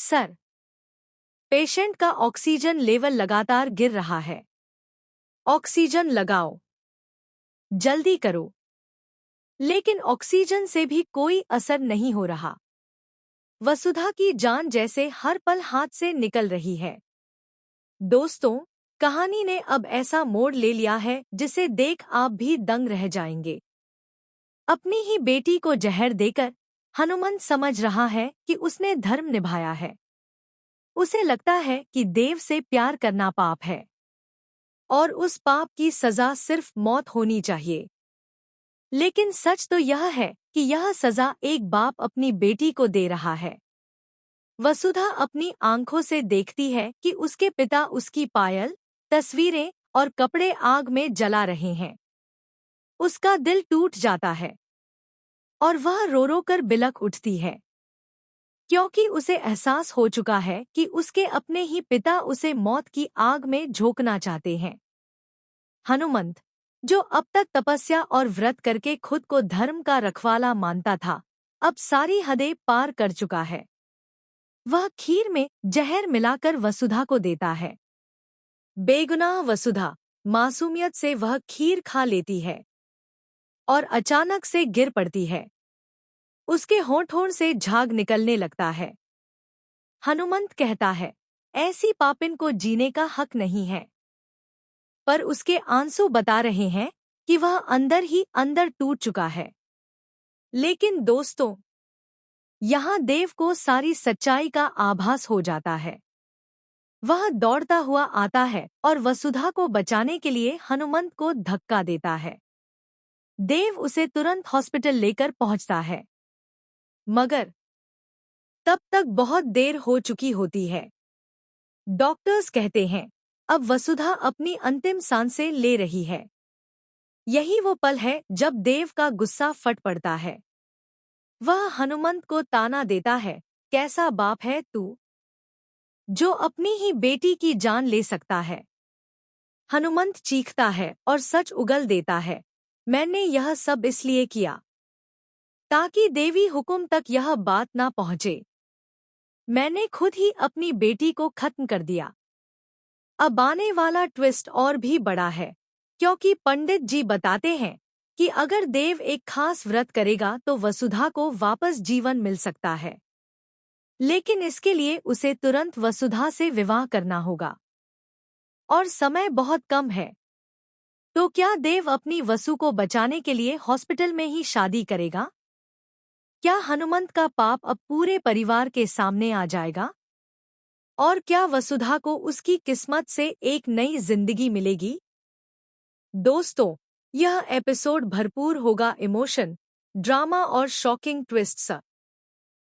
Sir, patient का oxygen level लगातार गिर रहा है। ऑक्सीजन लगाओ। जल्दी करो। लेकिन ऑक्सीजन से भी कोई असर नहीं हो रहा। वसुधा की जान जैसे हर पल हाथ से निकल रही है। दोस्तों, कहानी ने अब ऐसा मोड़ ले लिया है जिसे देख आप भी दंग रह जाएंगे। अपनी ही बेटी को जहर देकर हनुमंत समझ रहा है कि उसने धर्म निभाया है। उसे लगता है कि देव से प्यार करना पाप है और उस पाप की सजा सिर्फ मौत होनी चाहिए। लेकिन सच तो यह है कि यह सजा एक बाप अपनी बेटी को दे रहा है। वसुधा अपनी आंखों से देखती है कि उसके पिता उसकी पायल, तस्वीरें और कपड़े आग में जला रहे हैं। उसका दिल टूट जाता है और वह रो रो कर बिलख उठती है, क्योंकि उसे एहसास हो चुका है कि उसके अपने ही पिता उसे मौत की आग में झोंकना चाहते हैं। हनुमंत, जो अब तक तपस्या और व्रत करके खुद को धर्म का रखवाला मानता था, अब सारी हदें पार कर चुका है। वह खीर में जहर मिलाकर वसुधा को देता है। बेगुनाह वसुधा मासूमियत से वह खीर खा लेती है और अचानक से गिर पड़ती है। उसके होंठों से झाग निकलने लगता है। हनुमंत कहता है, ऐसी पापिन को जीने का हक नहीं है। पर उसके आंसू बता रहे हैं कि वह अंदर ही अंदर टूट चुका है। लेकिन दोस्तों, यहाँ देव को सारी सच्चाई का आभास हो जाता है। वह दौड़ता हुआ आता है और वसुधा को बचाने के लिए हनुमंत को धक्का देता है। देव उसे तुरंत हॉस्पिटल लेकर पहुंचता है, मगर तब तक बहुत देर हो चुकी होती है। डॉक्टर्स कहते हैं, अब वसुधा अपनी अंतिम सांसें ले रही है। यही वो पल है जब देव का गुस्सा फट पड़ता है। वह हनुमंत को ताना देता है, कैसा बाप है तू, जो अपनी ही बेटी की जान ले सकता है। हनुमंत चीखता है और सच उगल देता है, मैंने यह सब इसलिए किया ताकि देवी हुकुम तक यह बात ना पहुंचे। मैंने खुद ही अपनी बेटी को खत्म कर दिया। अब आने वाला ट्विस्ट और भी बड़ा है, क्योंकि पंडित जी बताते हैं कि अगर देव एक खास व्रत करेगा तो वसुधा को वापस जीवन मिल सकता है। लेकिन इसके लिए उसे तुरंत वसुधा से विवाह करना होगा और समय बहुत कम है। तो क्या देव अपनी वसु को बचाने के लिए हॉस्पिटल में ही शादी करेगा? क्या हनुमंत का पाप अब पूरे परिवार के सामने आ जाएगा? और क्या वसुधा को उसकी किस्मत से एक नई जिंदगी मिलेगी? दोस्तों, यह एपिसोड भरपूर होगा इमोशन, ड्रामा और शॉकिंग ट्विस्ट्स।